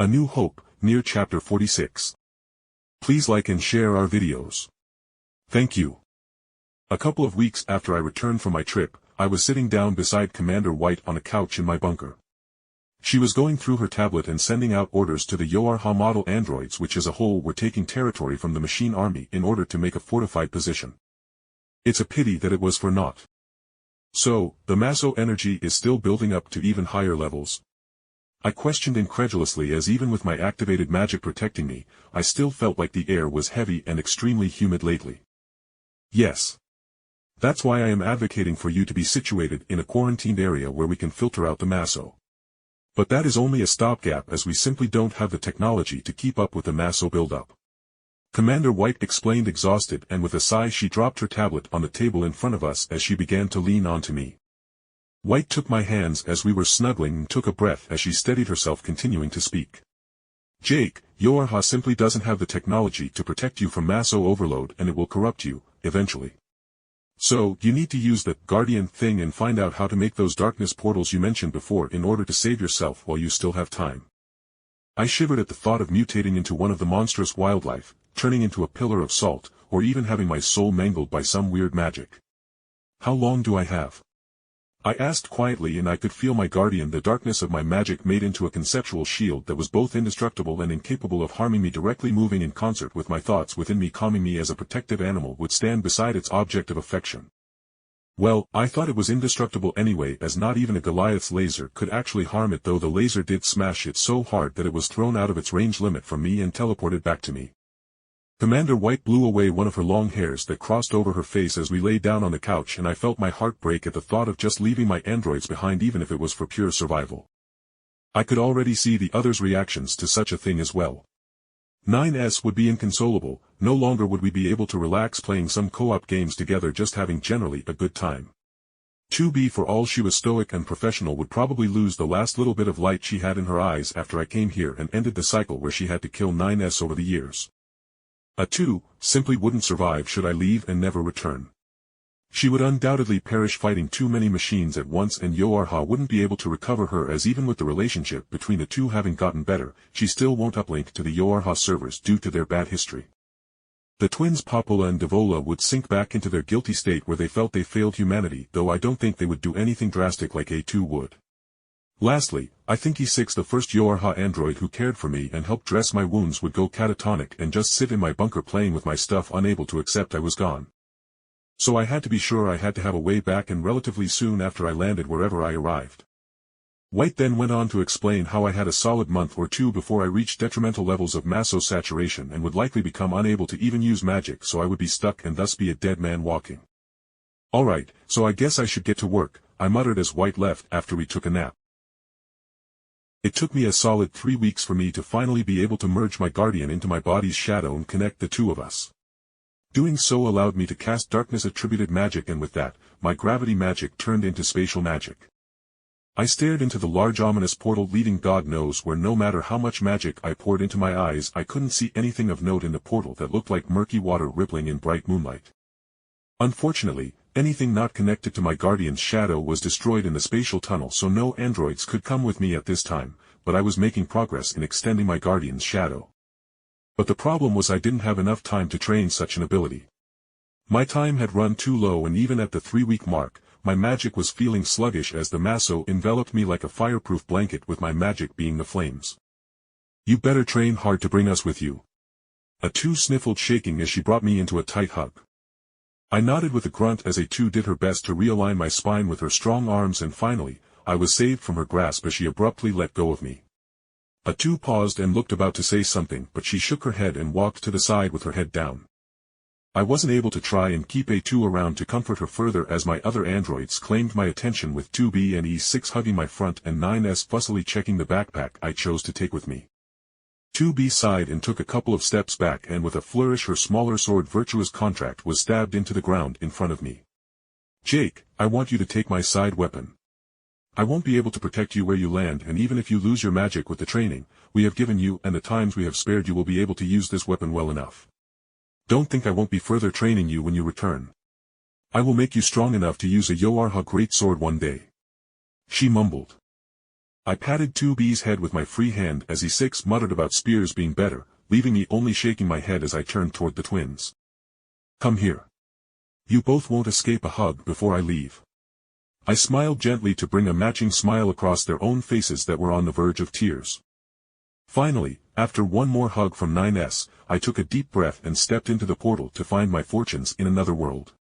A New Hope, Nier Chapter 46. Please like and share our videos. Thank you. A couple of weeks after I returned from my trip, I was sitting down beside Commander White on a couch in my bunker. She was going through her tablet and sending out orders to the YoRHa model androids, which as a whole were taking territory from the machine army in order to make a fortified position. It's a pity that it was for naught. So, the Maso energy is still building up to even higher levels? I questioned incredulously, as even with my activated magic protecting me, I still felt like the air was heavy and extremely humid lately. Yes. That's why I am advocating for you to be situated in a quarantined area where we can filter out the Maso. But that is only a stopgap, as we simply don't have the technology to keep up with the Maso buildup. Commander White explained, exhausted, and with a sigh she dropped her tablet on the table in front of us as she began to lean onto me. White took my hands as we were snuggling and took a breath as she steadied herself, continuing to speak. Jake, YoRHa simply doesn't have the technology to protect you from Maso overload, and it will corrupt you, eventually. So, you need to use the Guardian thing and find out how to make those darkness portals you mentioned before in order to save yourself while you still have time. I shivered at the thought of mutating into one of the monstrous wildlife, turning into a pillar of salt, or even having my soul mangled by some weird magic. How long do I have? I asked quietly, and I could feel my guardian, the darkness of my magic made into a conceptual shield that was both indestructible and incapable of harming me, directly moving in concert with my thoughts within me, calming me as a protective animal would stand beside its object of affection. Well, I thought it was indestructible anyway, as not even a Goliath's laser could actually harm it, though the laser did smash it so hard that it was thrown out of its range limit from me and teleported back to me. Commander White blew away one of her long hairs that crossed over her face as we lay down on the couch, and I felt my heart break at the thought of just leaving my androids behind, even if it was for pure survival. I could already see the others' reactions to such a thing as well. 9S would be inconsolable. No longer would we be able to relax playing some co-op games together, just having generally a good time. 2B, for all she was stoic and professional, would probably lose the last little bit of light she had in her eyes after I came here and ended the cycle where she had to kill 9S over the years. A 2 simply wouldn't survive should I leave and never return. She would undoubtedly perish fighting too many machines at once, and YoRHa wouldn't be able to recover her, as even with the relationship between the two having gotten better, she still won't uplink to the YoRHa servers due to their bad history. The twins Popola and Devola would sink back into their guilty state where they felt they failed humanity, though I don't think they would do anything drastic like A2 would. Lastly, I think E6, the first YoRHa android who cared for me and helped dress my wounds, would go catatonic and just sit in my bunker playing with my stuff, unable to accept I was gone. So I had to be sure I had to have a way back, and relatively soon after I landed wherever I arrived. White then went on to explain how I had a solid month or two before I reached detrimental levels of Maso saturation and would likely become unable to even use magic, so I would be stuck and thus be a dead man walking. Alright, so I guess I should get to work, I muttered as White left after we took a nap. It took me a solid 3 weeks for me to finally be able to merge my guardian into my body's shadow and connect the two of us. Doing so allowed me to cast darkness-attributed magic, and with that, my gravity magic turned into spatial magic. I stared into the large ominous portal leading God knows where. No matter how much magic I poured into my eyes, I couldn't see anything of note in the portal that looked like murky water rippling in bright moonlight. Unfortunately, anything not connected to my guardian's shadow was destroyed in the spatial tunnel, so no androids could come with me at this time, but I was making progress in extending my guardian's shadow. But the problem was I didn't have enough time to train such an ability. My time had run too low, and even at the 3-week mark, my magic was feeling sluggish as the Maso enveloped me like a fireproof blanket, with my magic being the flames. You better train hard to bring us with you. A2 sniffled, shaking as she brought me into a tight hug. I nodded with a grunt as A2 did her best to realign my spine with her strong arms, and finally, I was saved from her grasp as she abruptly let go of me. A2 paused and looked about to say something, but she shook her head and walked to the side with her head down. I wasn't able to try and keep A2 around to comfort her further, as my other androids claimed my attention, with 2B and E6 hugging my front and 9S fussily checking the backpack I chose to take with me. 2B sighed and took a couple of steps back, and with a flourish her smaller sword Virtuous Contract was stabbed into the ground in front of me. Jake, I want you to take my side weapon. I won't be able to protect you where you land, and even if you lose your magic with the training we have given you and the times we have spared you, will be able to use this weapon well enough. Don't think I won't be further training you when you return. I will make you strong enough to use a YoRHa great sword one day. She mumbled. I patted 2B's head with my free hand as he 6 muttered about spears being better, leaving me only shaking my head as I turned toward the twins. Come here. You both won't escape a hug before I leave. I smiled gently to bring a matching smile across their own faces that were on the verge of tears. Finally, after one more hug from 9S, I took a deep breath and stepped into the portal to find my fortunes in another world.